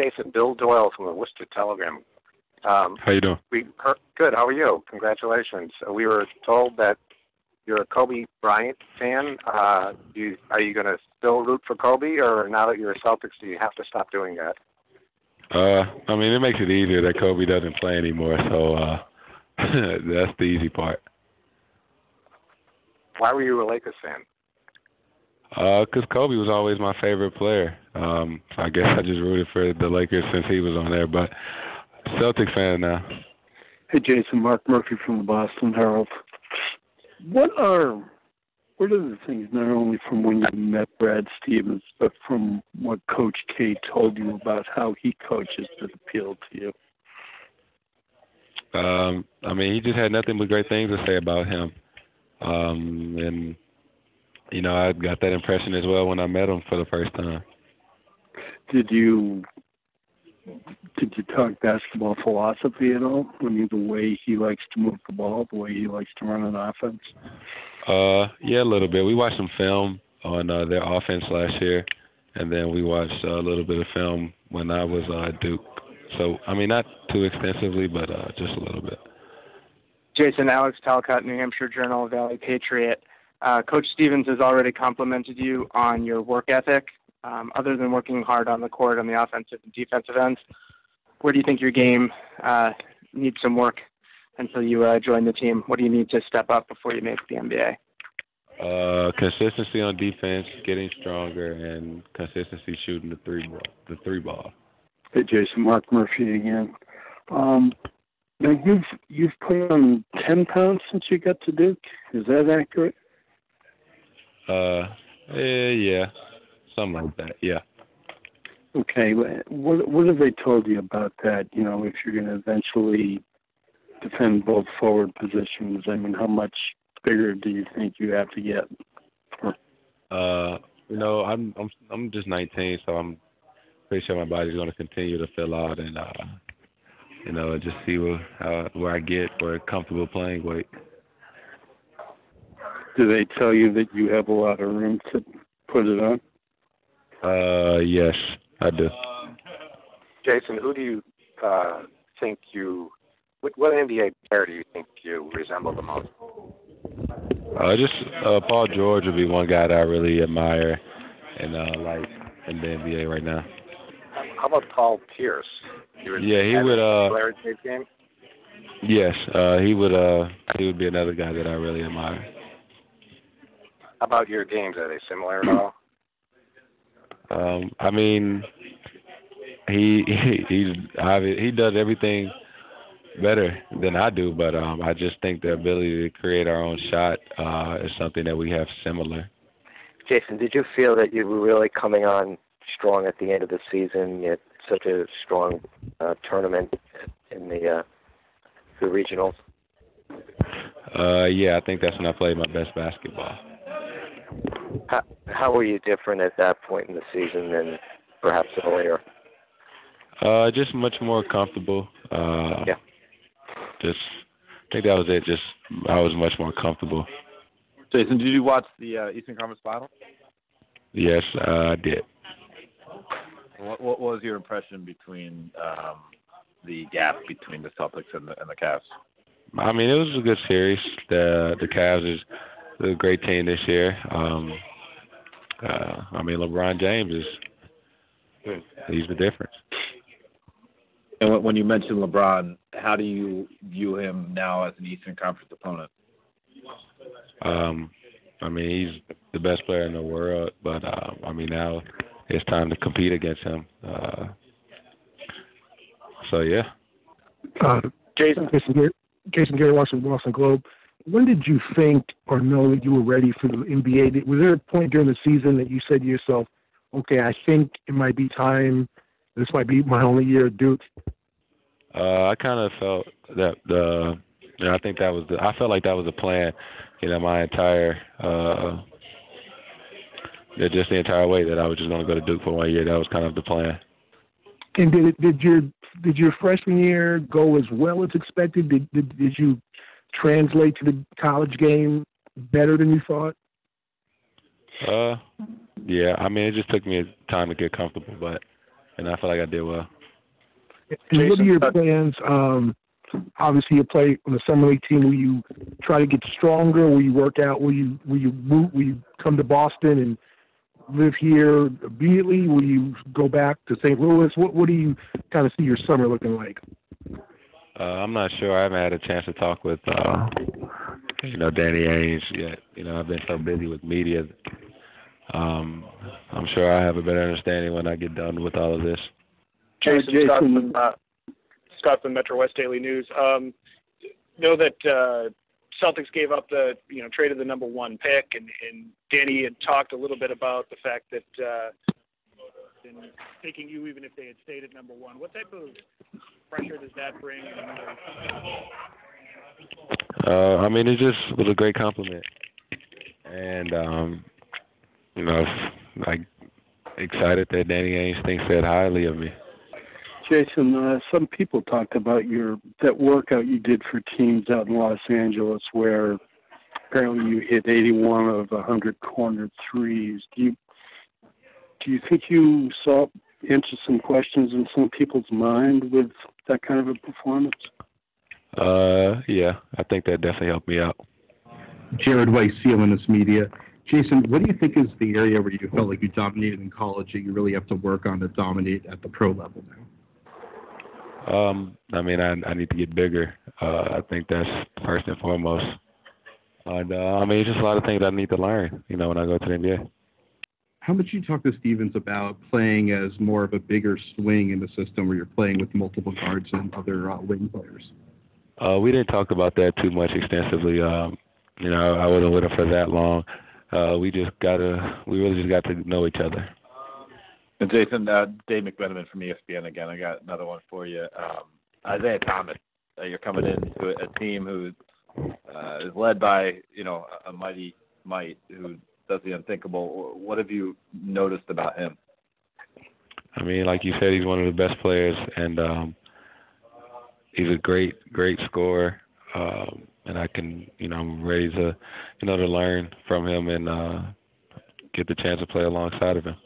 Jason. Bill Doyle from the Worcester Telegram. How you doing? Good. How are you? Congratulations. We were told that you're a Kobe Bryant fan. Are you going to still root for Kobe, or now that you're a Celtics, do you have to stop doing that? I mean, it makes it easier that Kobe doesn't play anymore, so that's the easy part. Why were you a Lakers fan? Because Kobe was always my favorite player. So I guess I just rooted for the Lakers since he was on there, but Celtics fan now. Hey, Jason, Mark Murphy from the Boston Herald. What are the things, not only from when you met Brad Stevens, but from what Coach K told you about how he coaches that appealed to you? I mean, he just had nothing but great things to say about him. And, you know, I got that impression as well when I met him for the first time. Did you talk basketball philosophy at all? I mean, the way he likes to move the ball, the way he likes to run an offense? Yeah, a little bit. We watched some film on their offense last year, and then we watched a little bit of film when I was at Duke. So, I mean, not too extensively, but just a little bit. Jason, Alex Talcott, New Hampshire Journal Valley Patriot. Coach Stevens has already complimented you on your work ethic. Other than working hard on the court on the offensive and defensive ends, where do you think your game needs some work until you join the team? What do you need to step up before you make the NBA? Consistency on defense, getting stronger, and consistency shooting the three ball. Hey, Jason, Mark Murphy again. Now you've put on 10 pounds since you got to Duke. Is that accurate? Yeah. Something like that, yeah. Okay, what have they told you about that? You know, if you're going to eventually defend both forward positions, I mean, how much bigger do you think you have to get? You know, I'm just 19, so I'm pretty sure my body's going to continue to fill out, and you know, just see where I get for a comfortable playing weight. Do they tell you that you have a lot of room to put it on? Yes, I do. Jason, who do you think what NBA player do you think you resemble the most? Just Paul George would be one guy that I really admire and like in the NBA right now. How about Paul Pierce? Yeah, he would. Game? Yes, he would be another guy that I really admire. How about your games? Are they similar at all? I mean, he does everything better than I do, but I just think the ability to create our own shot is something that we have similar. Jason, did you feel that you were really coming on strong at the end of the season? You had such a strong tournament in the regionals. Yeah, I think that's when I played my best basketball. How were you different at that point in the season than perhaps earlier? Just much more comfortable. Yeah. Just, I think that was it. Just, I was much more comfortable. Jason, did you watch the Eastern Conference Final? Yes, I did. What was your impression between the gap between the Celtics and the Cavs? I mean, it was a good series. The Cavs is a great team this year. I mean, LeBron James he's the difference. And when you mentioned LeBron, how do you view him now as an Eastern Conference opponent? I mean, he's the best player in the world, but I mean, now it's time to compete against him. So yeah. Jason Gary, Boston Globe. When did you think or know that you were ready for the NBA? Was there a point during the season that you said to yourself, okay, I think it might be time, this might be my only year at Duke? I kind of felt that I think that was I felt like that was the plan, you know, my entire, just the entire way that I was just going to go to Duke for 1 year. That was kind of the plan. And did your freshman year go as well as expected? Did you translate to the college game better than you thought? Yeah. I mean, it just took me time to get comfortable, but and I feel like I did well. And what are your plans? Obviously, you play on the summer league team. Will you try to get stronger? Will you work out? Will you move? Will you come to Boston and live here immediately? Will you go back to St. Louis? What do you kind of see your summer looking like? I'm not sure. I haven't had a chance to talk with Danny Ainge yet. I've been so busy with media. I'm sure I have a better understanding when I get done with all of this. Jason. Scott from Metro West Daily News. Know that Celtics gave up traded the number 1 pick, and Danny had talked a little bit about the fact that in taking you even if they had stayed at number 1. What type of pressure does that bring? It just was a great compliment, and like excited that Danny Ainge thinks that highly of me. Jason, some people talked about that workout you did for teams out in Los Angeles where apparently you hit 81 of 100 cornered threes. Do you think you saw answer some questions in some people's mind with that kind of a performance? Yeah, I think that definitely helped me out. Jared Weiss, CLNS Media. Jason, what do you think is the area where you felt like you dominated in college that you really have to work on to dominate at the pro level now? I need to get bigger. I think that's first and foremost. And, it's just a lot of things I need to learn, when I go to the NBA. How much you talk to Stevens about playing as more of a bigger swing in the system where you're playing with multiple guards and other wing players? We didn't talk about that too much extensively. I wasn't with him for that long. We really just got to know each other. And Jason, Dave McMenamin from ESPN again. I got another one for you. Isaiah Thomas, you're coming into a team who is led by a mighty might who does the unthinkable. What have you noticed about him? Like you said, he's one of the best players, and he's a great scorer. And I'm ready to to learn from him and get the chance to play alongside of him.